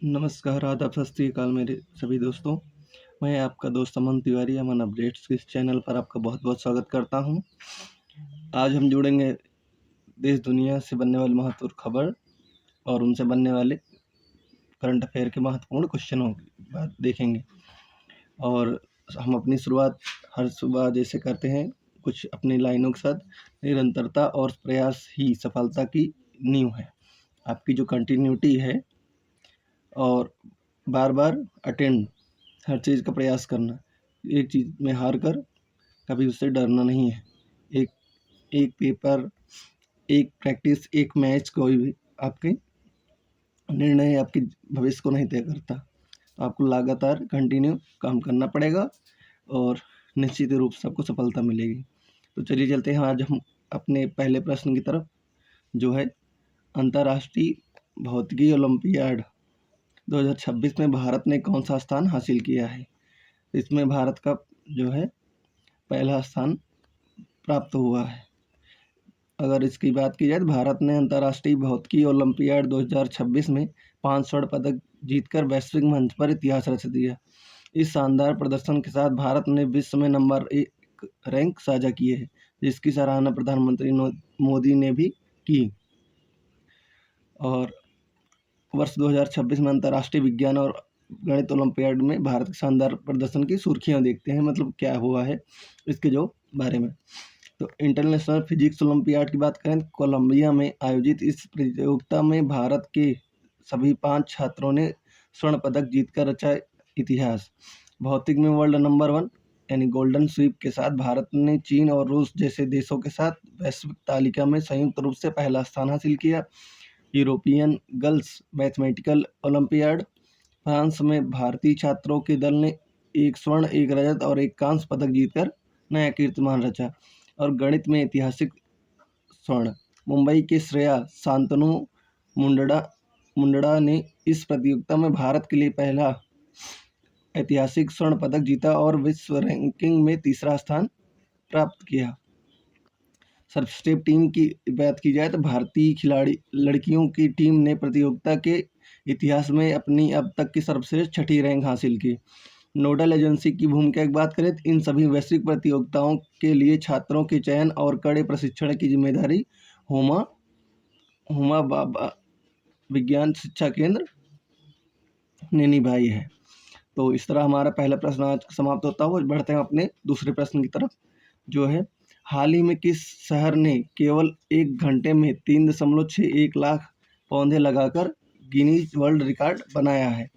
नमस्कार, आदाब, सत श्री अकाल मेरे सभी दोस्तों। मैं आपका दोस्त अमन तिवारी, अमन अपडेट्स के इस चैनल पर आपका बहुत-बहुत स्वागत करता हूं। आज हम जुड़ेंगे देश दुनिया से बनने वाली महत्वपूर्ण खबर और उनसे बनने वाले करंट अफेयर के महत्वपूर्ण क्वेश्चनों की बात देखेंगे। और हम अपनी शुरुआत हर सुबह जैसे करते हैं, कुछ अपनी लाइनों के साथ। निरंतरता और प्रयास ही सफलता की नींव है। आपकी जो कंटिन्यूटी है और बार-बार अटेंड, हर चीज़ का प्रयास करना, एक चीज़ में हार कर कभी उससे डरना नहीं है। एक एक पेपर, एक प्रैक्टिस, एक मैच कोई भी आपके निर्णय, आपके भविष्य को नहीं तय करता। आपको लगातार कंटिन्यू काम करना पड़ेगा और निश्चित रूप से आपको सफलता मिलेगी। तो चलिए चलते हैं आज हम अपने पहले प्रश्न की तरफ, जो है अंतर्राष्ट्रीय भौतिकी ओलंपियाड 2026 में भारत ने कौन सा स्थान हासिल किया है। इसमें भारत का जो है पहला स्थान प्राप्त हुआ है। अगर इसकी बात की जाए तो भारत ने अंतर्राष्ट्रीय भौतिकी ओलंपियाड 2026 में 5 स्वर्ण पदक जीतकर वैश्विक मंच पर इतिहास रच दिया। इस शानदार प्रदर्शन के साथ भारत ने विश्व में नंबर 1 रैंक साझा किए है, जिसकी सराहना प्रधानमंत्री मोदी ने भी की। और वर्ष 2026 में अंतर्राष्ट्रीय विज्ञान और गणित ओलंपियाड में भारत के शानदार प्रदर्शन की सुर्खियां देखते हैं, मतलब क्या हुआ है इसके जो बारे में। तो इंटरनेशनल फिजिक्स ओलंपियाड की बात करें तो कोलंबिया में आयोजित इस प्रतियोगिता में भारत के सभी 5 छात्रों ने स्वर्ण पदक जीतकर रचा इतिहास। भौतिक में वर्ल्ड नंबर 1 यानी गोल्डन स्वीप के साथ भारत ने चीन और रूस जैसे देशों के साथ वैश्विक तालिका में संयुक्त रूप से पहला स्थान हासिल किया। European girls mathematical olympiad France में भारतीय छात्रों के दल ने 1 स्वर्ण, 1 रजत और 1 कांस्य पदक जीतकर नया कीर्तिमान रचा। और गणित में ऐतिहासिक स्वर्ण, मुंबई के श्रेया शांतनु मुंडड़ा ने इस प्रतियोगिता में भारत के लिए पहला ऐतिहासिक स्वर्ण पदक जीता और विश्व रैंकिंग में तीसरा स्थान प्राप्त किया। सर्वश्रेष्ठ टीम की बात की जाए तो भारतीय खिलाड़ी लड़कियों की टीम ने प्रतियोगिता के इतिहास में अपनी अब तक की सर्वश्रेष्ठ 6ठी रैंक हासिल की। नोडल एजेंसी की भूमिका की बात करें तो इन सभी वैश्विक प्रतियोगिताओं के लिए छात्रों के चयन और कड़े प्रशिक्षण की जिम्मेदारी हुमा बाबा विज्ञान शिक्षा केंद्र ने निभाई है। तो इस तरह हमारा पहला प्रश्न आज समाप्त होता हुआ बढ़ते हैं अपने दूसरे प्रश्न की तरफ, जो है हाल ही में किस शहर ने केवल 1 घंटे में 3.61 लाख पौधे लगाकर गिनीज वर्ल्ड रिकॉर्ड बनाया है।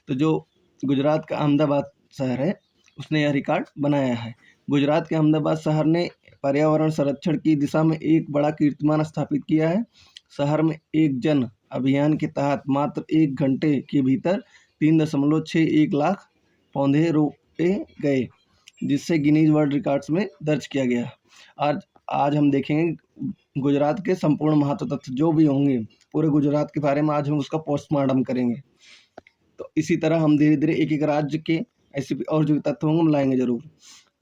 तो जो गुजरात का अहमदाबाद शहर है, उसने यह रिकॉर्ड बनाया है। गुजरात के अहमदाबाद शहर ने पर्यावरण संरक्षण की दिशा में एक बड़ा कीर्तिमान स्थापित किया है। शहर में एक जन अभियान के तहत मात्र 1 घंटे के भीतर 3.61 लाख पौधे रोपे गए, जिससे गिनीज वर्ल्ड रिकॉर्ड्स में दर्ज किया गया। आज आज हम देखेंगे गुजरात के संपूर्ण महत्व तथ्य जो भी होंगे पूरे गुजरात के बारे में, आज हम उसका पोस्टमार्टम करेंगे। तो इसी तरह हम धीरे धीरे एक एक राज्य के ऐसे भी और जो तथ्य होंगे हम लाएंगे जरूर।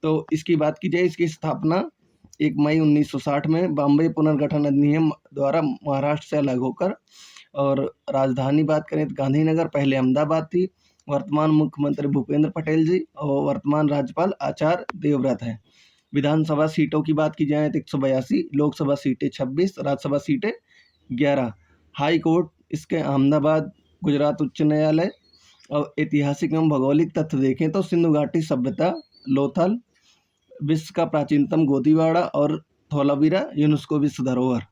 तो इसकी बात की जाए, इसकी स्थापना 1 मई 1960 में बॉम्बे पुनर्गठन अधिनियम द्वारा महाराष्ट्र से अलग होकर, और राजधानी बात करें तो गांधीनगर पहले अहमदाबाद थी। वर्तमान मुख्यमंत्री भूपेंद्र पटेल जी और वर्तमान राज्यपाल आचार्य देवव्रत हैं। विधानसभा सीटों की बात की जाए तो 182, लोकसभा सीटें 26, राज्यसभा सीटें 11। हाई कोर्ट इसके अहमदाबाद, गुजरात उच्च न्यायालय। और ऐतिहासिक एवं भौगोलिक तथ्य देखें तो सिंधु घाटी सभ्यता, लोथल, विश्व का प्राचीनतम गोदीवाड़ा और धौलावीरा यूनेस्को विश्व धरोहर।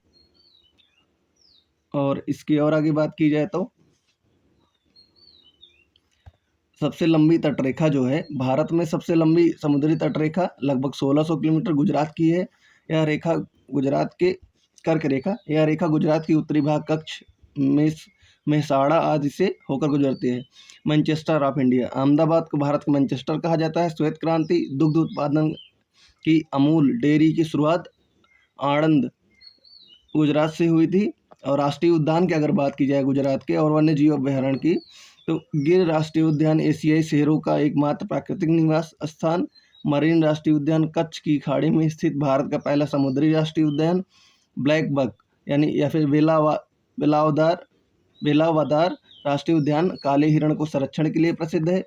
और इसकी और आगे बात की जाए तो सबसे लंबी तटरेखा जो है, भारत में सबसे लंबी समुद्री तटरेखा लगभग 1600 किलोमीटर गुजरात की है। यह रेखा गुजरात के कर्क रेखा, यह रेखा गुजरात की उत्तरी भाग कच्छ में मेहसाणा आदि से होकर गुजरती है। मैनचेस्टर ऑफ इंडिया, अहमदाबाद को भारत का मैनचेस्टर कहा जाता है। श्वेत क्रांति, दुग्ध उत्पादन की अमूल डेयरी की शुरुआत आणंद गुजरात से हुई थी। और राष्ट्रीय उद्यान की अगर बात की जाए गुजरात के और वन्य जीव अभ्यारण्य की, तो गिर राष्ट्रीय उद्यान एशियाई शेरों का एकमात्र प्राकृतिक निवास स्थान। मरीन राष्ट्रीय उद्यान कच्छ की खाड़ी में स्थित भारत का पहला समुद्री राष्ट्रीय उद्यान। ब्लैक बक यानी या फिर बेलावदार राष्ट्रीय उद्यान काले हिरण को संरक्षण के लिए प्रसिद्ध है।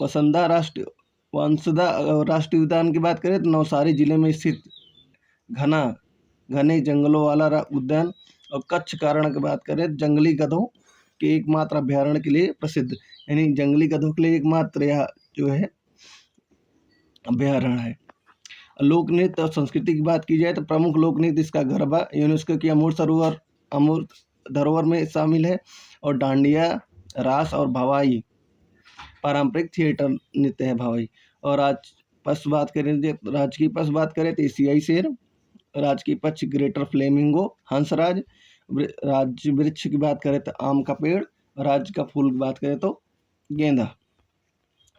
वसंदा राष्ट्रीय वंसदा राष्ट्रीय उद्यान की बात करें तो नवसारी जिले में स्थित घने जंगलों वाला उद्यान। और कच्छ कारण की बात करें जंगली गधों के एकमात्र अभ्यारण्य के लिए प्रसिद्ध, यानी जंगली गधों के लिए एकमात्र यह जो है अभ्यारण्य है। लोक नृत्य और संस्कृति की बात की जाए तो प्रमुख लोक नृत्य इसका गरबा यूनेस्को की अमूर्त धरोहर में शामिल है। और डांडिया, रास और भवाई पारंपरिक थिएटर नृत्य है भवाई। और राजकीय पशु बात करें तो एशियाई शेर, राजकीय पक्षी ग्रेटर फ्लेमिंगो, हंसराज। राज्य वृक्ष की बात करें तो आम का पेड़, राज्य का फूल की बात करें तो गेंदा।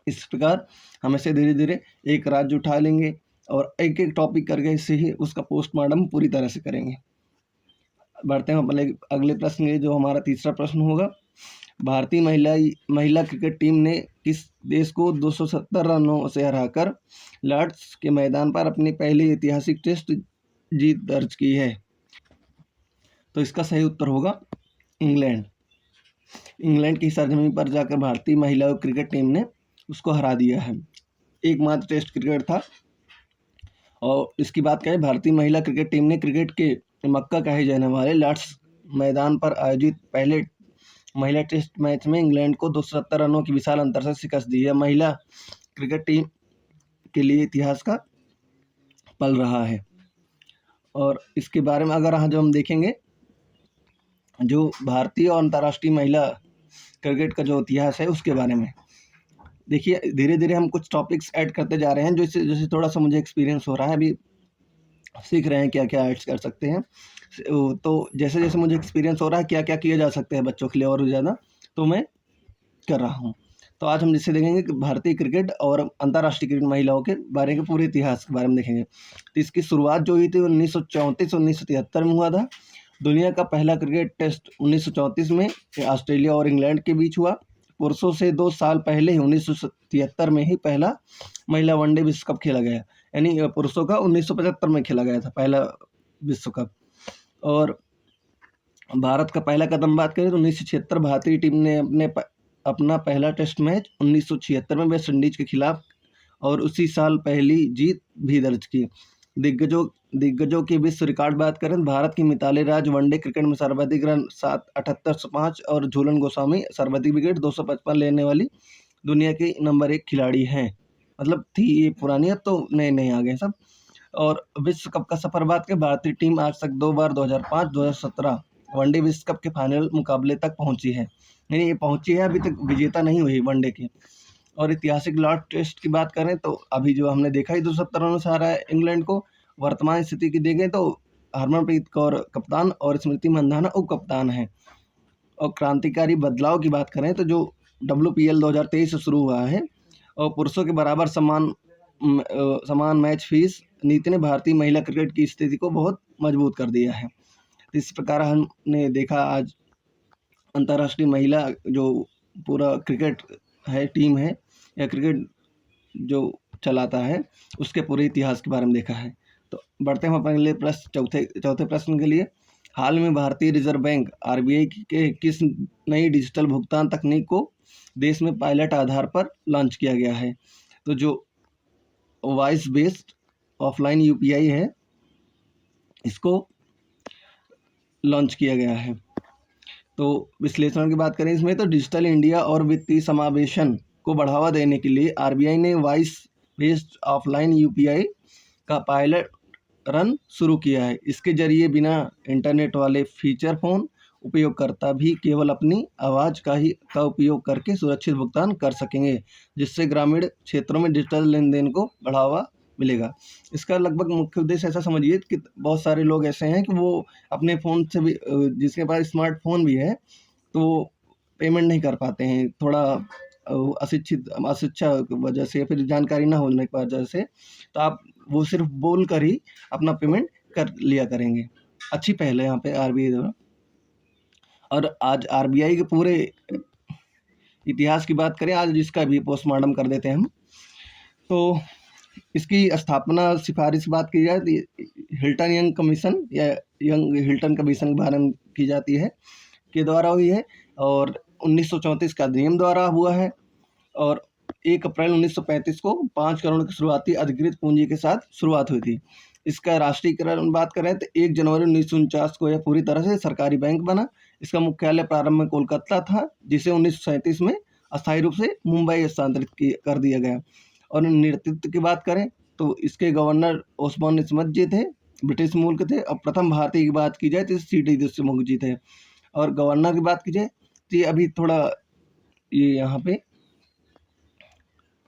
इस प्रकार हम ऐसे धीरे धीरे एक राज्य उठा लेंगे और एक एक टॉपिक करके इससे ही उसका पोस्टमार्टम पूरी तरह से करेंगे। बढ़ते हैं अपने अगले प्रश्न के, जो हमारा तीसरा प्रश्न होगा। भारतीय महिला क्रिकेट टीम ने किस देश को 270 रनों से हराकर लॉर्ड्स के मैदान पर अपनी पहली ऐतिहासिक टेस्ट जीत दर्ज की है? तो इसका सही उत्तर होगा इंग्लैंड। इंग्लैंड की सरजमीन पर जाकर भारतीय महिला क्रिकेट टीम ने उसको हरा दिया है। एकमात्र टेस्ट क्रिकेट था। और इसकी बात करें, भारतीय महिला क्रिकेट टीम ने क्रिकेट के मक्का कहे जाने वाले लॉर्ड्स मैदान पर आयोजित पहले महिला टेस्ट मैच में इंग्लैंड को 270 रनों की विशाल अंतर से शिकस्त दी है। महिला क्रिकेट टीम के लिए इतिहास का पल रहा है। और इसके बारे में अगर आज हम देखेंगे, जो भारतीय और अंतर्राष्ट्रीय महिला क्रिकेट का जो इतिहास है उसके बारे में देखिए, धीरे धीरे हम कुछ टॉपिक्स ऐड करते जा रहे हैं, जैसे थोड़ा सा मुझे एक्सपीरियंस हो रहा है, अभी सीख रहे हैं क्या क्या ऐड कर सकते हैं। तो जैसे जैसे मुझे एक्सपीरियंस हो रहा है क्या क्या किया जा सकता है बच्चों के लिए और ज़्यादा, तो मैं कर रहा हूँ। तो आज हम जिससे देखेंगे कि भारतीय क्रिकेट और अंतर्राष्ट्रीय क्रिकेट महिलाओं के बारे के पूरे इतिहास के बारे में देखेंगे। तो इसकी शुरुआत जो हुई थी 1934-1973 में हुआ था। दुनिया का पहला क्रिकेट टेस्ट 1934 में ऑस्ट्रेलिया और इंग्लैंड के बीच हुआ। पुरुषों से 2 साल पहले ही 1973 में ही पहला महिला वनडे विश्व कप खेला गया, यानी पुरुषों का 1975 में खेला गया था पहला विश्व कप। और भारत का पहला कदम बात करें तो 1976 भारतीय टीम ने अपना पहला टेस्ट मैच 1976 में वेस्ट इंडीज के खिलाफ और उसी साल पहली जीत भी दर्ज की। दिग्गजों की विश्व रिकॉर्ड बात करें तो भारत की मिताली राज वनडे क्रिकेट में सर्वाधिक रन 7805 और झूलन गोस्वामी सर्वाधिक विकेट 255 लेने वाली दुनिया की नंबर 1 खिलाड़ी हैं। मतलब थी ये पुरानी, अब तो नए नए आ गए सब। और विश्व कप का सफर बात करें, भारतीय टीम आज तक 2 बार 2005, 2017 वनडे विश्व कप के फाइनल मुकाबले तक पहुंची है, यानी ये पहुंची है, अभी तक विजेता नहीं हुई वनडे की। और ऐतिहासिक लॉर्ड टेस्ट की बात करें तो अभी जो हमने देखा ही 270 रनों से हारा है इंग्लैंड को। वर्तमान स्थिति की देखें तो हरमनप्रीत कौर कप्तान और स्मृति मंधाना उप कप्तान है। और क्रांतिकारी बदलाव की बात करें तो जो WPL 2023 से शुरू हुआ है और पुरुषों के बराबर समान मैच फीस नीति ने भारतीय महिला क्रिकेट की स्थिति को बहुत मजबूत कर दिया है। इस प्रकार हमने देखा आज अंतर्राष्ट्रीय महिला जो पूरा क्रिकेट है टीम है या क्रिकेट जो चलाता है उसके पूरे इतिहास के बारे में देखा है। तो बढ़ते हैं अपने अगले प्रश्न चौथे प्रश्न के लिए। हाल में भारतीय रिजर्व बैंक RBI के किस नई डिजिटल भुगतान तकनीक को देश में पायलट आधार पर लॉन्च किया गया है? तो जो वॉइस बेस्ड ऑफलाइन UPI है इसको लॉन्च किया गया है। तो विश्लेषण की बात करें इसमें तो डिजिटल इंडिया और वित्तीय समावेशन को बढ़ावा देने के लिए RBI ने वॉइस बेस्ड ऑफलाइन UPI का पायलट रन शुरू किया है। इसके जरिए बिना इंटरनेट वाले फीचर फोन उपयोगकर्ता भी केवल अपनी आवाज़ का उपयोग करके सुरक्षित भुगतान कर सकेंगे, जिससे ग्रामीण क्षेत्रों में डिजिटल लेन देन को बढ़ावा मिलेगा। इसका लगभग मुख्य उद्देश्य ऐसा समझिए कि बहुत सारे लोग ऐसे हैं कि वो अपने फ़ोन से भी जिसके पास स्मार्टफोन भी है तो पेमेंट नहीं कर पाते हैं, थोड़ा अशिक्षा की वजह से या फिर जानकारी ना होने की वजह से। तो आप वो सिर्फ बोल कर ही अपना पेमेंट कर लिया करेंगे। अच्छी पहल है यहाँ पे RBI द्वारा। और आज RBI के पूरे इतिहास की बात करें, आज इसका भी पोस्टमार्टम कर देते हैं हम। तो इसकी स्थापना सिफारिश बात की जाए तो हिल्टन यंग कमीशन या यंग हिल्टन कमीशन के बारे में की जाती है, के द्वारा हुई है, और 1934 का अधिनियम द्वारा हुआ है, और 1 अप्रैल 1935 को 5 करोड़ की शुरुआती अधिकृत पूंजी के साथ शुरुआत हुई थी। इसका राष्ट्रीयकरण बात करें तो 1 जनवरी 1949 को यह पूरी तरह से सरकारी बैंक बना। इसका मुख्यालय प्रारंभ में कोलकाता था, जिसे 1937 में अस्थायी रूप से मुंबई स्थानांतरित कर दिया गया। और नेतृत्व की बात करें तो इसके गवर्नर ओस्मान स्मिथ जी थे, ब्रिटिश मूल के थे, और प्रथम भारतीय की बात की जाए तो सीटी देशमुख जी थे। और गवर्नर की बात की जाए तो ये अभी थोड़ा ये यहाँ पे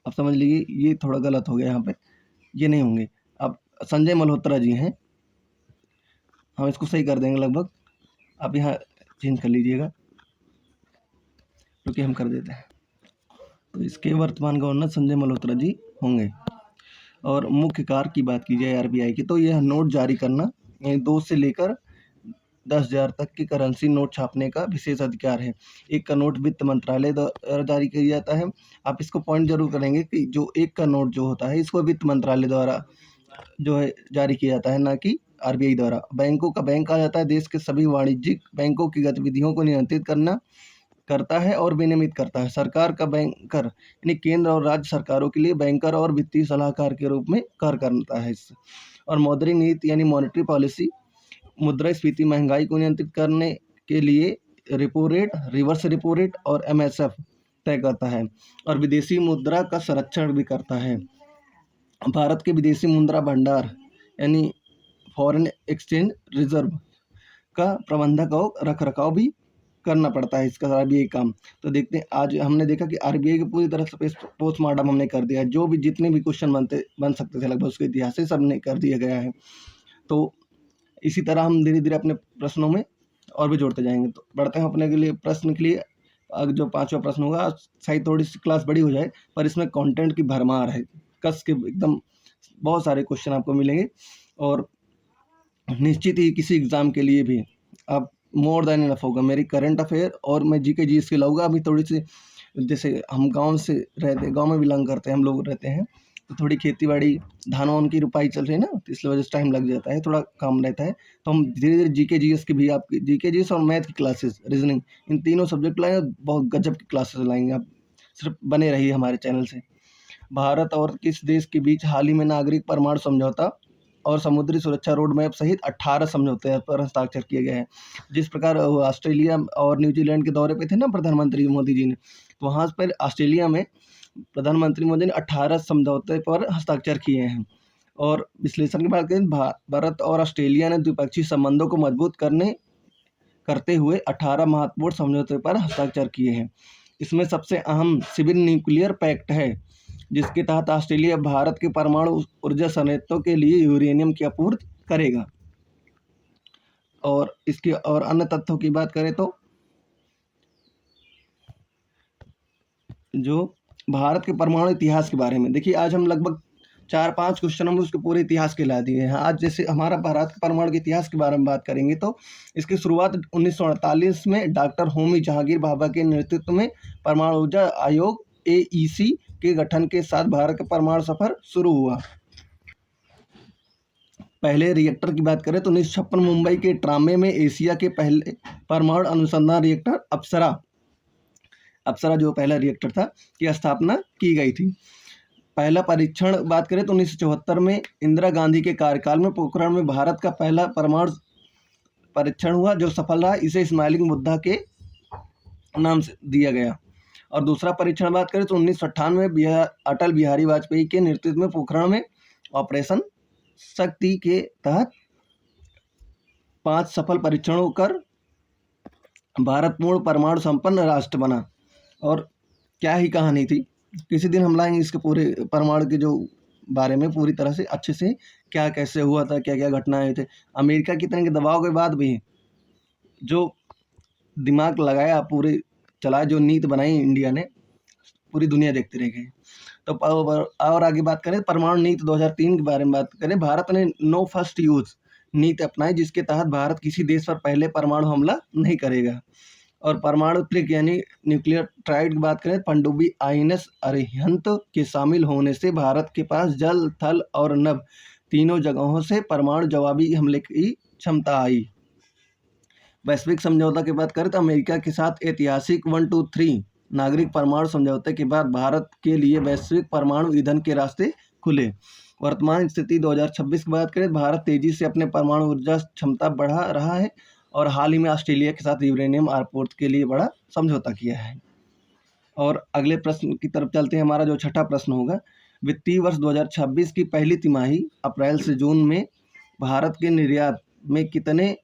आप समझ लीजिए ये थोड़ा गलत हो गया, यहाँ पे ये नहीं होंगे। अब संजय मल्होत्रा जी हैं, हम इसको सही कर देंगे लगभग। आप यहाँ चेंज कर लीजिएगा क्योंकि हम कर देते हैं। तो इसके वर्तमान गवर्नर संजय मल्होत्रा जी होंगे। और मुख्य कार्य की बात की जाए आरबीआई की तो यह नोट जारी करना, 2 से लेकर 10,000 तक की करेंसी नोट छापने का विशेष अधिकार है। 1 का नोट वित्त मंत्रालय द्वारा जारी किया जाता है। आप इसको पॉइंट जरूर करेंगे कि जो 1 का नोट जो होता है इसको वित्त मंत्रालय द्वारा जो है जारी किया जाता है, ना कि आरबीआई द्वारा। बैंकों का बैंक कहा जाता है, देश के सभी वाणिज्यिक बैंकों की गतिविधियों को नियंत्रित करता है और विनियमित करता है। सरकार का बैंकर यानी केंद्र और राज्य सरकारों के लिए बैंकर और वित्तीय सलाहकार के रूप में कार्य करता है इससे। और मौद्रिक नीति यानी मॉनेटरी पॉलिसी मुद्रास्फीति महंगाई को नियंत्रित करने के लिए repo rate, reverse repo rate और एमएसएफ तय करता है, और विदेशी मुद्रा का संरक्षण भी करता है। भारत के विदेशी मुद्रा भंडार यानी फॉरेन एक्सचेंज रिजर्व का प्रबंधक और रखरखाव भी करना पड़ता है इसका आरबीआई काम। तो देखते हैं, आज हमने देखा कि आरबीआई की पूरी तरह से पोस्टमार्टम हमने कर दिया है। जो भी जितने भी क्वेश्चन बन सकते थे लगभग उसके इतिहास से सबने कर दिया गया है। तो इसी तरह हम धीरे धीरे अपने प्रश्नों में और भी जोड़ते जाएंगे। तो बढ़ते हैं अपने के लिए प्रश्न के लिए। जो 5वां प्रश्न होगा, शायद थोड़ी सी क्लास बड़ी हो जाए पर इसमें कंटेंट की भरमार है, कस के एकदम बहुत सारे क्वेश्चन आपको मिलेंगे। और निश्चित ही किसी एग्ज़ाम के लिए भी आप मोर देन इनफ होगा। मेरी करंट अफेयर और मैं जीके जीएस के लाऊंगा। अभी थोड़ी सी जैसे हम गांव से रहते, गांव में बिलोंग करते हैं हम लोग रहते हैं, तो थोड़ी खेती बाड़ी धान वान की रुपाई चल रही है ना, तो इसलिए वजह से टाइम लग जाता है, थोड़ा काम रहता है। तो हम धीरे धीरे जीके जीएस की भी, आपकी जीके जीएस और मैथ की क्लासेस, रीजनिंग, इन तीनों सब्जेक्ट लाएंगे। बहुत गजब की क्लासेस लाएंगे। आप सिर्फ बने रहिए हमारे चैनल से। भारत और किस देश के बीच हाल ही में नागरिक परमाणु समझौता और समुद्री सुरक्षा रोड मैप सहित 18 समझौते पर हस्ताक्षर किए गए हैं। जिस प्रकार ऑस्ट्रेलिया और न्यूजीलैंड के दौरे पे थे ना प्रधानमंत्री मोदी जी ने, तो वहाँ पर ऑस्ट्रेलिया में प्रधानमंत्री मोदी ने 18 समझौते पर हस्ताक्षर किए हैं। और विश्लेषण की बात करें, भारत और ऑस्ट्रेलिया ने द्विपक्षीय संबंधों को मजबूत करते हुए 18 महत्वपूर्ण समझौते पर हस्ताक्षर किए हैं। इसमें सबसे अहम सिविल न्यूक्लियर पैक्ट है, जिसके तहत ऑस्ट्रेलिया भारत के परमाणु ऊर्जा संयंत्रों के लिए यूरेनियम की आपूर्ति करेगा। और इसकी और अन्य तथ्यों की बात करें तो जो भारत के परमाणु इतिहास के बारे में देखिए, आज हम लगभग 4-5 क्वेश्चनों में उसके पूरे इतिहास के ला दिए हैं। आज जैसे हमारा भारत के परमाणु के इतिहास के बारे में बात करेंगे तो इसकी शुरुआत 1948 में डॉक्टर होमी जहांगीर भाभा के नेतृत्व में परमाणु ऊर्जा आयोग AEC के गठन के साथ भारत का परमाणु सफर शुरू हुआ। पहले रिएक्टर की बात करें तो 1956 मुंबई के ट्रामे में एशिया के पहले परमाणु अनुसंधान रिएक्टर अप्सरा जो पहला रिएक्टर था की स्थापना की गई थी। पहला परीक्षण बात करें तो 1974 में इंदिरा गांधी के कार्यकाल में पोखरण में भारत का पहला परमाणु परीक्षण हुआ, जो सफल रहा। इसे स्माइलिंग बुद्धा के नाम से दिया गया। और दूसरा परीक्षण बात करें तो 1998 में अटल बिहारी वाजपेयी के नेतृत्व में पोखरण में ऑपरेशन शक्ति के तहत 5 सफल परीक्षणों कर भारत पूर्ण परमाणु संपन्न राष्ट्र बना। और क्या ही कहानी थी, किसी दिन हम लाएंगे इसके पूरे परमाणु के जो बारे में पूरी तरह से अच्छे से, क्या कैसे हुआ था, क्या क्या घटनाएं हुई थे। अमेरिका की तरह के दबाव के बाद भी जो दिमाग लगाया, पूरे चलाया, जो नीति बनाई इंडिया ने, पूरी दुनिया देखती रह गई। तो और आगे बात करें परमाणु नीति 2003 के बारे में बात करें, भारत ने नो फर्स्ट यूज नीति अपनाई, जिसके तहत भारत किसी देश पर पहले परमाणु हमला नहीं करेगा। और परमाणु त्रिक यानी न्यूक्लियर ट्राइड की बात करें, पनडुब्बी आईएनएस अरिहंत के शामिल होने से भारत के पास जल, थल और नभ तीनों जगहों से परमाणु जवाबी हमले की क्षमता आई। वैश्विक समझौता की बात करें तो अमेरिका के साथ ऐतिहासिक 123 नागरिक परमाणु समझौते के बाद भारत के लिए वैश्विक परमाणु ईंधन के रास्ते खुले। वर्तमान स्थिति 2026 की बात करें, भारत तेजी से अपने परमाणु ऊर्जा क्षमता बढ़ा रहा है और हाल ही में ऑस्ट्रेलिया के साथ यूरेनियम आपूर्ति के लिए बड़ा समझौता किया है। और अगले प्रश्न की तरफ चलते हैं। हमारा जो छठा प्रश्न होगा, वित्तीय वर्ष 2026 की पहली तिमाही अप्रैल से जून में भारत के निर्यात में कितने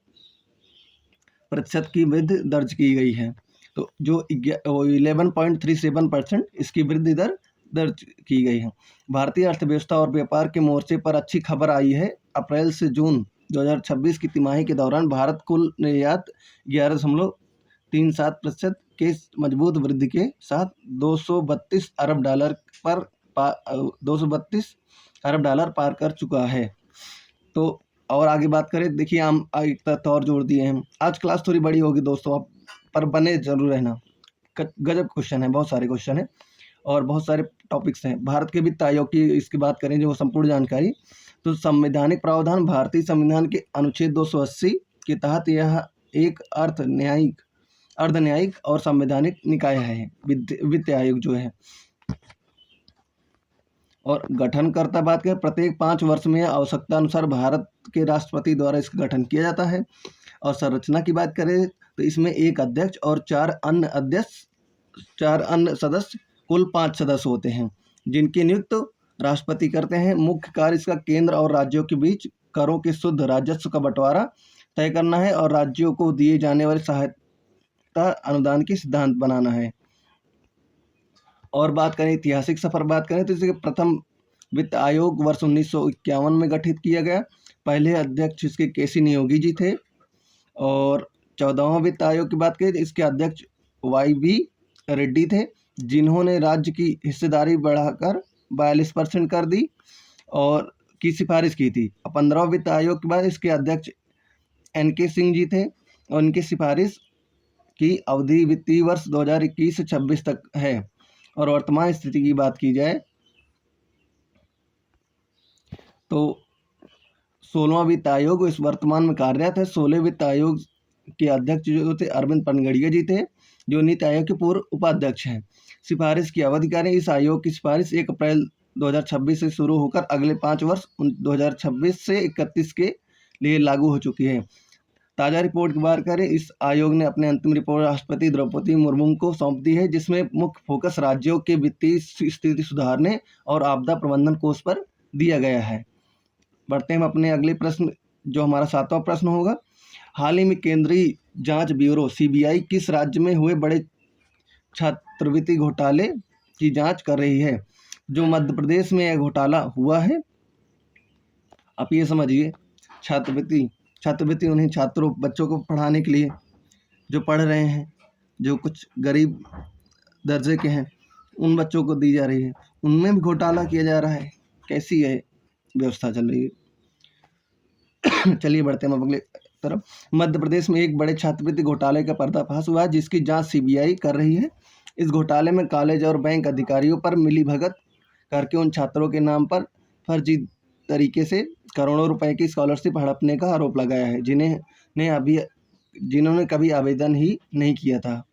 प्रतिशत की वृद्धि दर्ज की गई है? तो जो 11.37% इसकी वृद्धि दर दर्ज की गई है। भारतीय अर्थव्यवस्था और व्यापार के मोर्चे पर अच्छी खबर आई है। अप्रैल से जून 2026 की तिमाही के दौरान भारत कुल निर्यात 11.37% के मजबूत वृद्धि के साथ 232 अरब डॉलर पार कर चुका है। तो और आगे बात करें, देखिए हम एक तथ्य और जोड़ दिए हैं। आज क्लास थोड़ी बड़ी होगी दोस्तों, आप पर बने जरूर रहना। गजब क्वेश्चन है, बहुत सारे क्वेश्चन हैं और बहुत सारे टॉपिक्स हैं। भारत के वित्त आयोग की इसकी बात करें जो संपूर्ण जानकारी, तो संवैधानिक प्रावधान भारतीय संविधान के अनुच्छेद 280 के तहत यह एक अर्धन्यायिक और संवैधानिक निकाय है, वित्त आयोग जो है। और गठनकर्ता बात करें, प्रत्येक 5 वर्ष में आवश्यकता अनुसार भारत के राष्ट्रपति द्वारा इसका गठन किया जाता है। और संरचना की बात करें तो इसमें एक अध्यक्ष और 4 अन्य सदस्य, कुल 5 सदस्य होते हैं जिनकी नियुक्त राष्ट्रपति करते हैं। मुख्य कार्य इसका केंद्र और राज्यों के बीच करों के शुद्ध राजस्व का बंटवारा तय करना है और राज्यों को दिए जाने वाले सहायता अनुदान की सिद्धांत बनाना है। और बात करें ऐतिहासिक सफर बात करें तो इसके प्रथम वित्त आयोग वर्ष 1951 में गठित किया गया। पहले अध्यक्ष इसके केसी नियोगी जी थे। और 14वां वित्त आयोग की बात करें तो इसके अध्यक्ष YB रेड्डी थे, जिन्होंने राज्य की हिस्सेदारी बढ़ाकर 42% कर दी और की सिफारिश की थी। 15वां वित्त आयोग के बाद इसके अध्यक्ष NK सिंह जी थे और उनकी सिफारिश की अवधि वित्तीय वर्ष 2021 से 26 तक है। और वर्तमान स्थिति की बात की जाए तो 16वां वित्त आयोग इस वर्तमान में कार्यरत है। 16वें वित्त आयोग के अध्यक्ष जो थे अरविंद पनगड़िया जी थे, जो नीति आयोग के पूर्व उपाध्यक्ष हैं। सिफारिश की अवधि करें, इस आयोग की सिफारिश 1 अप्रैल 2026 से शुरू होकर अगले 5 वर्ष 2026 से 31 के लिए लागू हो चुकी है। ताज़ा रिपोर्ट की बात करें, इस आयोग ने अपने अंतिम रिपोर्ट राष्ट्रपति द्रौपदी मुर्मू को सौंप दी है, जिसमें मुख्य फोकस राज्यों के वित्तीय स्थिति सुधारने और आपदा प्रबंधन कोष पर दिया गया है। बढ़ते हैं हम अपने अगले प्रश्न, जो हमारा 7वां प्रश्न होगा। हाल ही में केंद्रीय जांच ब्यूरो CBI किस राज्य में हुए बड़े छात्रवृत्ति घोटाले की जांच कर रही है? जो मध्य प्रदेश में यह घोटाला हुआ है। आप ये समझिए, छात्रवृत्ति उन्हीं बच्चों को पढ़ाने के लिए जो पढ़ रहे हैं, जो कुछ गरीब दर्जे के हैं, उन बच्चों को दी जा रही है, उनमें भी घोटाला किया जा रहा है। कैसी है व्यवस्था चल रही है? चलिए बढ़ते हैं अगले तरफ। मध्य प्रदेश में एक बड़े छात्रवृत्ति घोटाले का पर्दाफाश हुआ है, जिसकी जांच CBI कर रही है। इस घोटाले में कॉलेज और बैंक अधिकारियों पर मिलीभगत करके उन छात्रों के नाम पर फर्जी तरीके से करोड़ों रुपए की स्कॉलरशिप हड़पने का आरोप लगाया है, जिन्होंने कभी आवेदन ही नहीं किया था।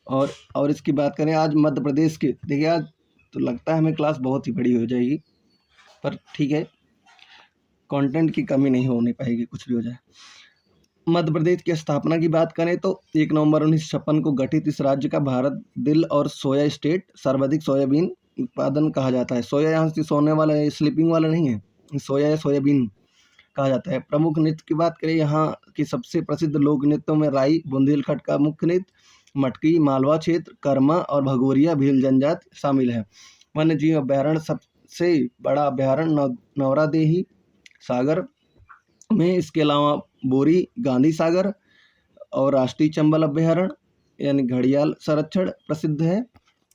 और इसकी बात करें आज मध्य प्रदेश के, देखिए आज तो लगता है हमें क्लास बहुत ही बड़ी हो जाएगी, पर ठीक है, कंटेंट की कमी नहीं होने पाएगी, कुछ भी हो जाए। मध्य प्रदेश की स्थापना की बात करें तो 1 नवंबर 1956 को गठित इस राज्य का भारत दिल और सोया स्टेट सर्वाधिक सोयाबीन उत्पादन कहा जाता है। सोया यहाँ से सोने वाला है, स्लीपिंग वाला नहीं है, सोया या सोयाबीन कहा जाता है। प्रमुख नृत्य की बात करें, यहाँ के सबसे प्रसिद्ध लोक नृत्यों में राई, बुंदेलखंड का मुख्य नृत्य, मटकी, मालवा क्षेत्र, कर्मा और भगोरिया भील जनजाति शामिल है। वन्य जीव अभ्यारण्य सबसे बड़ा अभ्यारण्य नौरादेही सागर में, इसके अलावा बोरी, गांधी सागर और राष्ट्रीय चंबल अभ्यारण्य यानी घड़ियाल संरक्षण प्रसिद्ध है।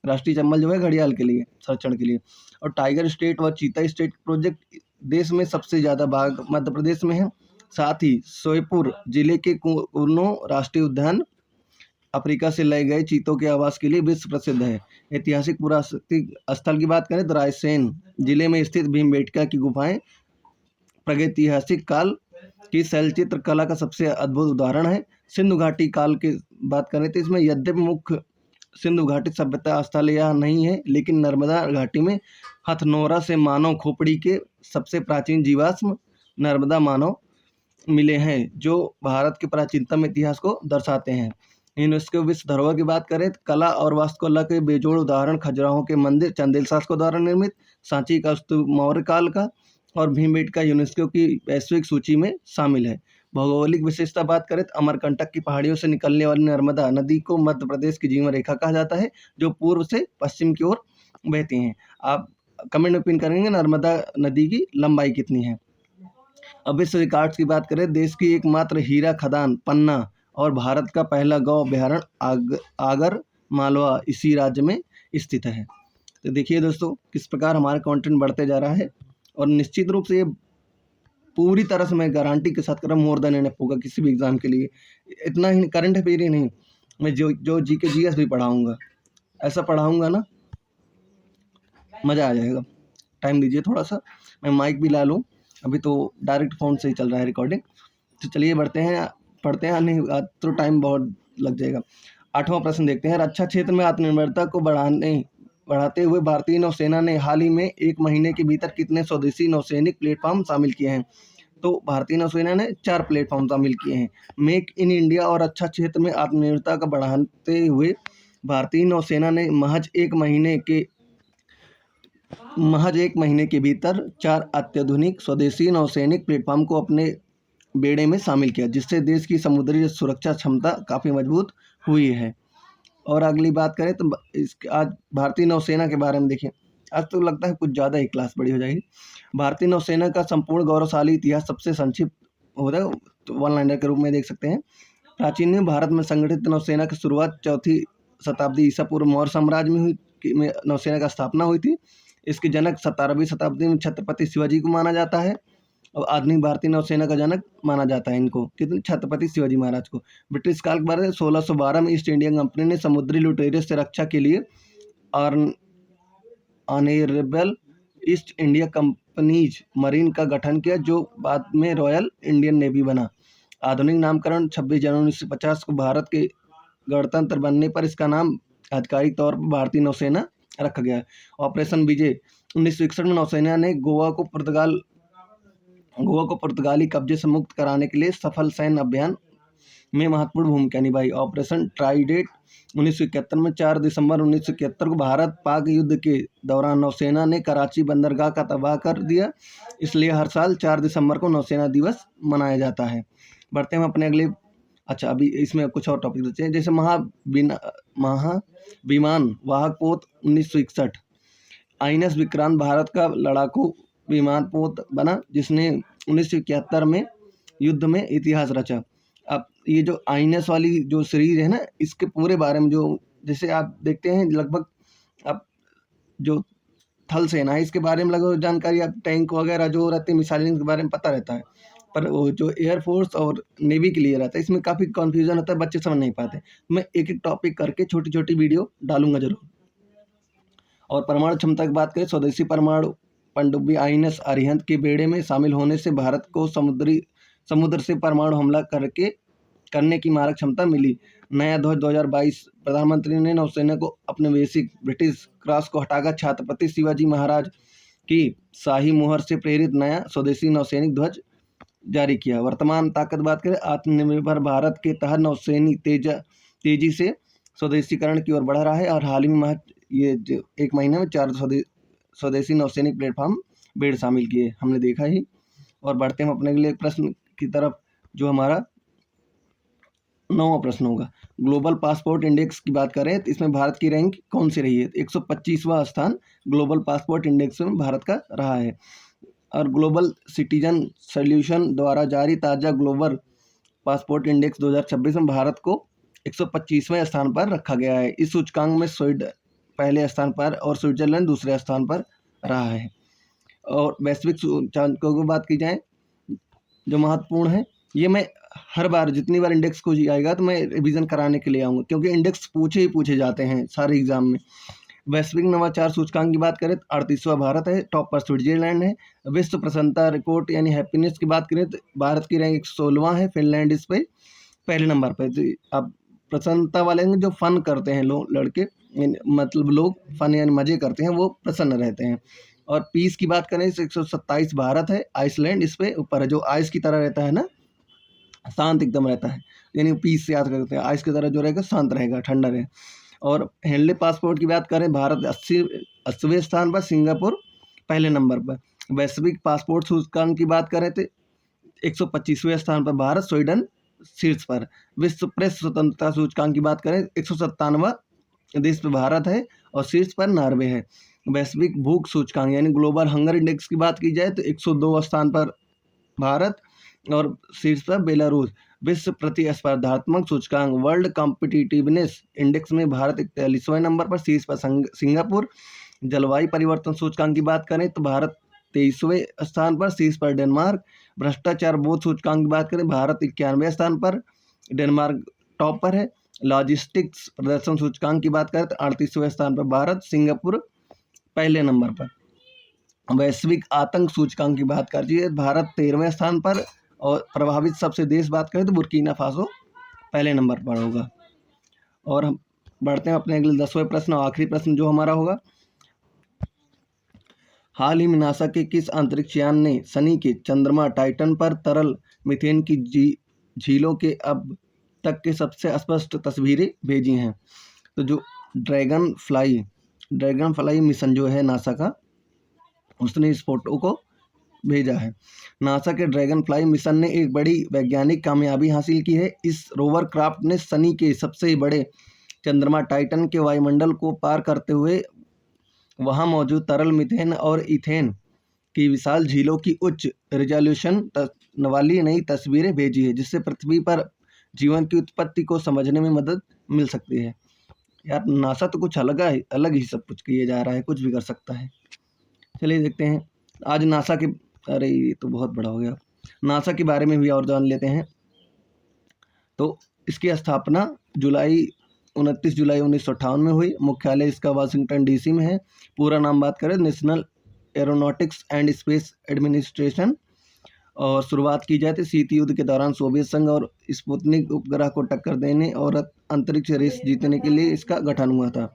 राष्ट्रीय चंबल जो है घड़ियाल के लिए संरक्षण के लिए। और टाइगर स्टेट व चीता स्टेट प्रोजेक्ट, देश में सबसे ज़्यादा बाघ मध्य प्रदेश में है। साथ ही सोयपुर जिले के कुर्नो राष्ट्रीय उद्यान अफ्रीका से लाए गए चीतों के आवास के लिए विश्व प्रसिद्ध है। ऐतिहासिक पुरातात्विक स्थल की बात करें तो रायसेन जिले में स्थित भीमबेटका की गुफाएं प्रागैतिहासिक काल की शैलचित्र कला का सबसे अद्भुत उदाहरण है। सिंधु घाटी काल की बात करें तो इसमें यद्यपि मुख्य सिंधु घाटी सभ्यता स्थल यह नहीं है, लेकिन नर्मदा घाटी में हथनोरा से मानव खोपड़ी के सबसे प्राचीन जीवाश्म नर्मदा मानव मिले हैं, जो भारत के प्राचीनतम इतिहास को दर्शाते हैं। यूनेस्को विश्व धरोहर की बात करें तो कला और वास्तुकला के बेजोड़ उदाहरण खजुराहो के मंदिर चंदेल शासकों द्वारा निर्मित, सांची का स्तूप मौर्य काल का और भीमबेटका यूनेस्को की वैश्विक सूची में शामिल है। भौगोलिक विशेषता बात करें तो अमरकंटक की पहाड़ियों से निकलने वाली नर्मदा नदी को मध्य प्रदेश की जीवन रेखा कहा जाता है, जो पूर्व से पश्चिम की ओर बहती हैं। आप कमेंट में पिन करेंगे नर्मदा नदी की लंबाई कितनी है। अब विश्व रिकॉर्ड्स की बात करें, देश की एकमात्र हीरा खदान पन्ना और भारत का पहला गौ अभयारण्य आगर मालवा इसी राज्य में स्थित है। तो देखिए दोस्तों किस प्रकार हमारा कंटेंट बढ़ते जा रहा है, और निश्चित रूप से ये पूरी तरह से मैं गारंटी के साथ कर रहा हूँ मोर देन एनफ होगा किसी भी एग्ज़ाम के लिए। इतना ही करंट अफेयर ही नहीं, मैं जो जीके जीएस भी पढ़ाऊँगा, ऐसा पढ़ाऊँगा ना मज़ा आ जाएगा। टाइम दीजिए थोड़ा सा, मैं माइक भी ला लूँ, अभी तो डायरेक्ट फ़ोन से ही चल रहा है रिकॉर्डिंग। तो चलिए पढ़ते हैं, नहीं तो टाइम बहुत लग जाएगा। 8वां प्रश्न देखते हैं। रक्षा क्षेत्र में आत्मनिर्भरता को बढ़ाते हुए भारतीय नौसेना ने हाल ही में 1 महीने के भीतर कितने स्वदेशी नौसैनिक प्लेटफॉर्म शामिल किए हैं? तो भारतीय नौसेना ने 4 प्लेटफॉर्म शामिल किए हैं। मेक इन इंडिया और रक्षा क्षेत्र में आत्मनिर्भरता को बढ़ाते हुए भारतीय नौसेना ने महज एक महीने के भीतर 4 अत्याधुनिक स्वदेशी नौसैनिक प्लेटफॉर्म को अपने बेड़े में शामिल किया, जिससे देश की समुद्री सुरक्षा क्षमता काफ़ी मजबूत हुई है। और अगली बात करें तो आज भारतीय नौसेना के बारे में देखिए। आज तो लगता है कुछ ज़्यादा ही क्लास बड़ी हो जाएगी। भारतीय नौसेना का संपूर्ण गौरवशाली इतिहास सबसे संक्षिप्त होता है, तो वन लाइनर के रूप में देख सकते हैं। प्राचीन में भारत में संगठित नौसेना की शुरुआत 4वीं शताब्दी ईसा पूर्व मौर्य साम्राज्य में हुई, नौसेना का स्थापना हुई थी। इसके जनक 17वीं शताब्दी में छत्रपति शिवाजी को माना जाता है, और आधुनिक भारतीय नौसेना का जनक माना जाता है इनको, कितने छत्रपति शिवाजी महाराज को। ब्रिटिश काल के बारे में 1612 में ईस्ट इंडिया कंपनी ने समुद्री लुटेरे से रक्षा के लिए honourable east India companies marine का गठन किया, जो बाद में रॉयल इंडियन नेवी बना। आधुनिक नामकरण 26 जनवरी 1950 को भारत के गणतंत्र बनने पर इसका नाम आधिकारिक तौर पर भारतीय नौसेना रखा गया। ऑपरेशन विजय 1961 में नौसेना ने गोवा को पुर्तगाली कब्जे से मुक्त कराने के लिए सफल सैन्य अभियान में महत्वपूर्ण भूमिका निभाई। ऑपरेशन ट्राइडेंट 1971 में 4 दिसंबर 1971 को भारत पाक युद्ध के दौरान नौसेना ने कराची बंदरगाह का तबाह कर दिया, इसलिए हर साल 4 दिसंबर को नौसेना दिवस मनाया जाता है। बढ़ते हैं अपने अगले। अच्छा, अभी इसमें कुछ और टॉपिक देते हैं, जैसे महाविमान वाहक पोत 1961। INS विक्रांत भारत का लड़ाकू विमान पोत बना, जिसने 1971 में युद्ध में इतिहास रचा। अब ये जो INS वाली जो सीरीज है ना, इसके पूरे बारे में जो जैसे आप देखते हैं लगभग अब जो थल सेना है इसके बारे में लगभग जानकारी, अब टैंक वगैरह जो रहते हैं मिसाइल के बारे में पता रहता है, पर वो जो एयरफोर्स और नेवी के लिए रहता है इसमें काफ़ी कन्फ्यूजन होता है, बच्चे समझ नहीं पाते। मैं एक एक टॉपिक करके छोटी छोटी वीडियो डालूंगा जरूर। और परमाणु क्षमता की बात करें, स्वदेशी परमाणु पनडुब्बी INS अरिहंत के बेड़े में शामिल होने से भारत को समुद्र से परमाणु हमला करने की मारक क्षमता मिली। नया ध्वज 2022 प्रधानमंत्री ने नौसेना को अपने बेसिक ब्रिटिश क्रॉस को हटाकर छत्रपति शिवाजी महाराज की शाही मुहर से प्रेरित नया स्वदेशी नौसैनिक ध्वज जारी किया। वर्तमान ताकत बात करें, आत्मनिर्भर भारत के तहत नौसैनी तेजी से स्वदेशीकरण की ओर बढ़ रहा है, और हाल ही में ये 1 महीने में 4 स्वदेशी नौसैनिक प्लेटफॉर्म बेड़ शामिल किए, हमने देखा ही। और बढ़ते हैं अपने अगले प्रश्न की तरफ, जो हमारा 9वां प्रश्न होगा। ग्लोबल पासपोर्ट इंडेक्स की बात करें तो इसमें भारत की रैंक कौन सी रही है? 125वां स्थान ग्लोबल पासपोर्ट इंडेक्स में भारत का रहा है। और ग्लोबल सिटीजन सॉल्यूशन द्वारा जारी ताज़ा ग्लोबल पासपोर्ट इंडेक्स 2026 में भारत को 125वें स्थान पर रखा गया है। इस सूचकांक में स्वीडन पहले स्थान पर और स्विट्जरलैंड दूसरे स्थान पर रहा है। और वैश्विक सूचकांकों की बात की जाए जो महत्वपूर्ण है, ये मैं हर बार जितनी बार इंडेक्स को आएगा तो मैं रिवीजन कराने के लिए आऊँगा, क्योंकि इंडेक्स पूछे ही पूछे जाते हैं सारे एग्जाम में। वैश्विक नवाचार सूचकांक की बात करें तो 38वां भारत है, टॉप पर स्विट्जरलैंड है। विश्व प्रसन्नता रिपोर्ट यानी हैप्पीनेस की बात करें तो भारत की रैंक 116वां है, फिनलैंड इस पे पहले नंबर पर। तो अब प्रसन्नता वाले हैं जो फन करते हैं लोग, लड़के मतलब लोग फन यानी मजे करते हैं, वो प्रसन्न रहते हैं। और पीस की बात करें तो 127 भारत है, आइसलैंड इस पे ऊपर है, जो आइस की तरह रहता है ना, शांत एकदम रहता है, यानी पीस से याद करते हैं, आइस की तरह जो रहेगा शांत रहेगा, ठंडा रहे। और हेनले पासपोर्ट की बात करें, भारत 80वें स्थान पर, सिंगापुर पहले नंबर पर। वैश्विक पासपोर्ट सूचकांक की बात करें तो 125वें स्थान पर भारत, स्वीडन शीर्ष पर। विश्व प्रेस स्वतंत्रता सूचकांक की बात करें 197वां देश पे भारत है और शीर्ष पर नॉर्वे है। वैश्विक भूख सूचकांक यानी ग्लोबल हंगर इंडेक्स की बात की जाए तो 102 स्थान पर भारत और शीर्ष पर बेलारूस। विश्व प्रतिस्पर्धात्मक सूचकांक वर्ल्ड कॉम्पिटिटिवनेस इंडेक्स में भारत 41वें नंबर पर, शीर्ष पर सिंगापुर। जलवायु परिवर्तन सूचकांक की बात करें तो भारत 23वें स्थान पर, शीर्ष पर डेनमार्क। भ्रष्टाचार बोध सूचकांक की बात करें, भारत 91वें स्थान पर, डेनमार्क टॉप पर है। लॉजिस्टिक्स प्रदर्शन सूचकांक की बात करें तो 38वें स्थान पर भारत, सिंगापुर पहले नंबर पर। वैश्विक आतंक सूचकांक की बात करिए, भारत 13वें स्थान पर और प्रभावित सबसे देश बात करें तो बुर्किना फासो पहले नंबर पर होगा। और हम बढ़ते हैं अपने अगले 10वें प्रश्न, आखिरी प्रश्न जो हमारा होगा, हाल ही में नासा के किस अंतरिक्ष यान ने शनि के चंद्रमा टाइटन पर तरल मीथेन की झीलों के अब तक के सबसे स्पष्ट तस्वीरें भेजी हैं? तो जो ड्रैगन फ्लाई मिशन जो है नासा का, उसने इस फोटो को भेजा है। नासा के ड्रैगन फ्लाई मिशन ने एक बड़ी वैज्ञानिक कामयाबी हासिल की है। इस रोवर क्राफ्ट ने शनि के सबसे बड़े चंद्रमा टाइटन के वायुमंडल को पार करते हुए वहां मौजूद तरल मीथेन और इथेन की विशाल झीलों की उच्च रिजोल्यूशन वाली नई तस्वीरें भेजी है, जिससे पृथ्वी पर जीवन की उत्पत्ति को समझने में मदद मिल सकती है। यार नासा तो कुछ अलग ही सब कुछ किए जा रहा है, कुछ भी कर सकता है। चलिए देखते हैं आज नासा के, अरे ये तो बहुत बड़ा हो गया, नासा के बारे में भी और जान लेते हैं। तो इसकी स्थापना 29 जुलाई 1958 में हुई। मुख्यालय इसका वाशिंगटन डीसी में है। पूरा नाम बात करें national aeronautics and space administration. और शुरुआत की जाए तो शीत युद्ध के दौरान सोवियत संघ और स्पुतनिक उपग्रह को टक्कर देने और अंतरिक्ष रेस जीतने के लिए इसका गठन हुआ था।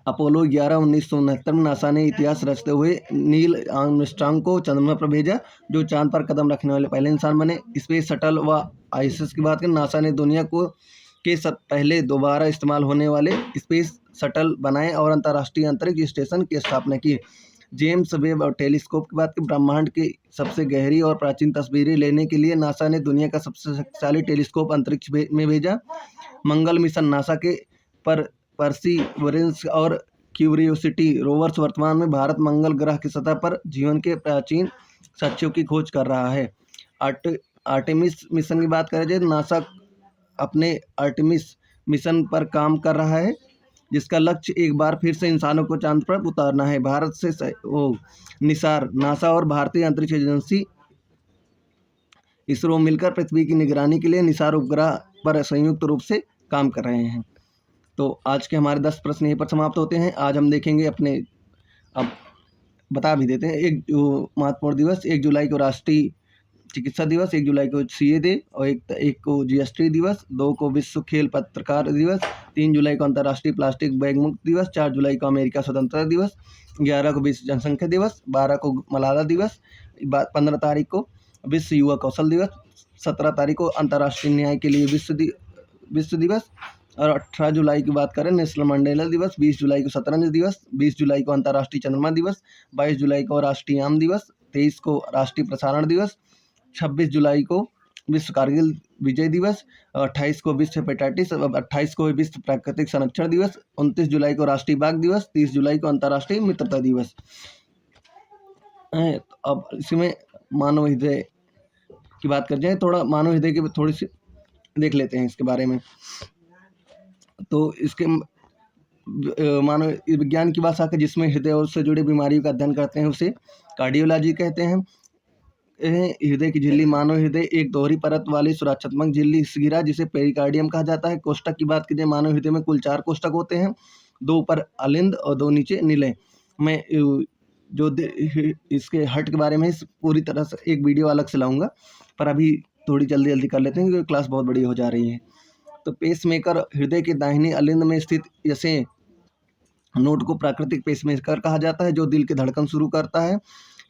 अपोलो 11 1969 में नासा ने इतिहास रचते हुए नील आर्मस्ट्रांग को चंद्रमा पर भेजा, जो चांद पर कदम रखने वाले पहले इंसान बने। स्पेस शटल व आईएसएस की बात करें, नासा ने दुनिया को के पहले दोबारा इस्तेमाल होने वाले स्पेस शटल बनाए और अंतर्राष्ट्रीय अंतरिक्ष स्टेशन की स्थापना की। जेम्स वेब और टेलीस्कोप की बात करें, ब्रह्मांड की सबसे गहरी और प्राचीन तस्वीरें लेने के लिए नासा ने दुनिया का सबसे शक्तिशाली टेलीस्कोप अंतरिक्ष में भेजा। मंगल मिशन नासा के परसिवरेंस और क्यूरियोसिटी रोवर्स वर्तमान में भारत मंगल ग्रह की सतह पर जीवन के प्राचीन साक्ष्यों की खोज कर रहा है। आर्टेमिस मिशन की बात करें जाए, नासा अपने आर्टेमिस मिशन पर काम कर रहा है, जिसका लक्ष्य एक बार फिर से इंसानों को चांद पर उतारना है। भारत से निसार, नासा और भारतीय अंतरिक्ष एजेंसी इसरो मिलकर पृथ्वी की निगरानी के लिए निसार उपग्रह पर संयुक्त रूप से काम कर रहे हैं। तो आज के हमारे 10 प्रश्न यहीं पर समाप्त होते हैं। आज हम देखेंगे अपने, अब बता भी देते हैं, एक जो महत्वपूर्ण दिवस, 1 जुलाई को राष्ट्रीय चिकित्सा दिवस, 1 जुलाई को सीए डे और एक को जीएसटी दिवस, 2 को विश्व खेल पत्रकार दिवस, 3 जुलाई को अंतर्राष्ट्रीय प्लास्टिक बैग मुक्त दिवस, 4 जुलाई को अमेरिका स्वतंत्रता दिवस, 11 को विश्व जनसंख्या दिवस, 12 को मलाला दिवस, 15 तारीख को विश्व युवा कौशल दिवस, 17 तारीख को अंतर्राष्ट्रीय न्याय के लिए विश्व दिवस, और 18 जुलाई की बात करें नेशनल मंडेला दिवस, 20 जुलाई को शतरंज दिवस, 20 जुलाई को अंतर्राष्ट्रीय चंद्रमा दिवस, 22 जुलाई को राष्ट्रीय आम दिवस, 23 को राष्ट्रीय प्रसारण दिवस, 26 जुलाई को विश्व कारगिल विजय दिवस, 28 को विश्व हेपेटाइटिस, 28 को विश्व प्राकृतिक संरक्षण दिवस, 29 जुलाई को राष्ट्रीय बाघ दिवस, 30 जुलाई को अंतर्राष्ट्रीय मित्रता दिवस। अब इसमें मानव हृदय की बात कर जाए, थोड़ा मानव हृदय की थोड़ी सी देख लेते हैं इसके बारे में। तो इसके मानव विज्ञान की भाषा का जिसमें हृदय और उससे जुड़ी बीमारियों का अध्ययन करते हैं उसे कार्डियोलॉजी कहते हैं। हैं हृदय की झिल्ली, मानव हृदय एक दोहरी परत वाली सुरक्षात्मक झिल्ली गिरा जिसे पेरिकार्डियम कहा जाता है। कोष्ठक की बात कीजिए, मानव हृदय में कुल 4 कोष्ठक होते हैं, 2 ऊपर अलिंद और 2 नीचे निलय। मैं जो इसके हार्ट के बारे में पूरी तरह से एक वीडियो अलग से लाऊंगा, पर अभी थोड़ी जल्दी कर लेते हैं क्योंकि क्लास बहुत बड़ी हो जा रही है। तो पेसमेकर हृदय के दाहिनी अलिंद में स्थित ऐसे नोड को प्राकृतिक पेसमेकर कहा जाता है जो दिल की धड़कन शुरू करता है।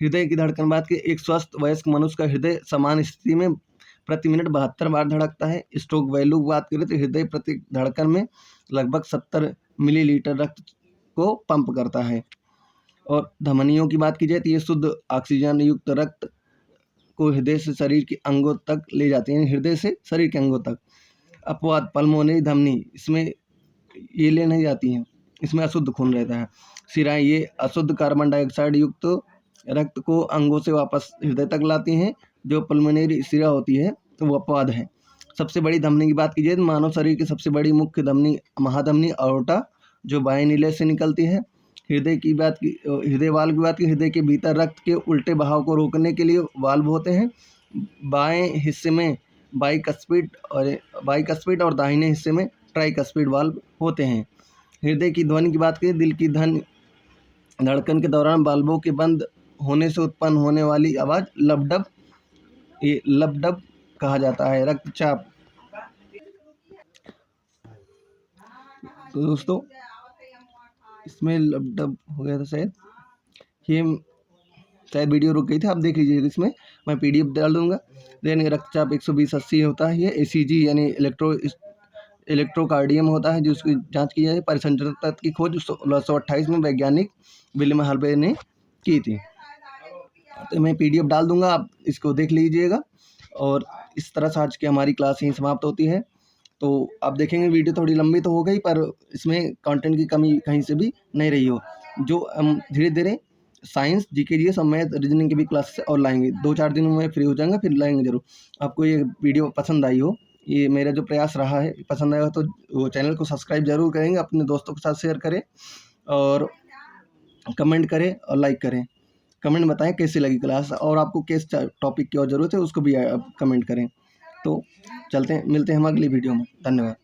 हृदय की धड़कन बात की, एक स्वस्थ वयस्क मनुष्य का हृदय समान स्थिति में प्रति मिनट 72 बार धड़कता है। स्ट्रोक वैल्यू की बात करें तो हृदय प्रति धड़कन में लगभग 70 मिलीलीटर रक्त को पंप करता है। और धमनियों की बात की जाए तो ये शुद्ध ऑक्सीजन युक्त रक्त को हृदय से शरीर के अंगों तक ले जाते हैं, हृदय से शरीर के अंगों तक। अपवाद पल्मोनरी धमनी, इसमें ये ले नहीं जाती हैं, इसमें अशुद्ध खून रहता है। सिराएं, ये अशुद्ध कार्बन डाइऑक्साइड युक्त रक्त को अंगों से वापस हृदय तक लाती हैं। जो पल्मोनरी सिरा होती है तो वो अपवाद है। सबसे बड़ी धमनी की बात कीजिए तो मानव शरीर की सबसे बड़ी मुख्य धमनी महाधमनी अओर्टा जो बाएं नीले से निकलती है। हृदय वाल्व की बात की, हृदय के भीतर रक्त के उल्टे बहाव को रोकने के लिए वाल्व होते हैं। बाएं हिस्से में बाइकस्पिड और दाहिने हिस्से में ट्राइकस्पिड वाल्व होते हैं। हृदय की ध्वनि की बात करें, दिल की धड़कन के दौरान वाल्वों के बंद होने से उत्पन्न होने वाली आवाज़ लबडब, ये लबडब कहा जाता है। रक्तचाप, तो दोस्तों इसमें लबडब हो गया था शायद, ये शायद वीडियो रुक गई थी, आप देख लीजिएगा, इसमें मैं PDF डाल दूंगा। देन रक्तचाप 120/80 होता है। ये ACG यानी इलेक्ट्रोकार्डियम होता है जिसकी जांच की जाए। परिसंचरण तत्व की खोज 1628 में वैज्ञानिक विलियम हार्वे ने की थी। तो मैं PDF डाल दूंगा, आप इसको देख लीजिएगा। और इस तरह से आज की हमारी क्लास यहीं समाप्त होती है। तो आप देखेंगे वीडियो थोड़ी लंबी तो हो गई, पर इसमें कंटेंट की कमी कहीं से भी नहीं रही हो। जो हम धीरे धीरे साइंस, GK, GS और मैथ, रीजनिंग की भी क्लासेस और लाएंगे। 2-4 दिनों में फ्री हो जाएंगे, फिर लाएंगे जरूर। आपको ये वीडियो पसंद आई हो, ये मेरा जो प्रयास रहा है पसंद आएगा तो वो चैनल को सब्सक्राइब जरूर करेंगे, अपने दोस्तों के साथ शेयर करें और कमेंट करें और लाइक करें। कमेंट बताएं कैसी लगी क्लास और आपको किस टॉपिक की और ज़रूरत है उसको भी आप कमेंट करें। तो चलते हैं, मिलते हैं हम अगली वीडियो में। धन्यवाद।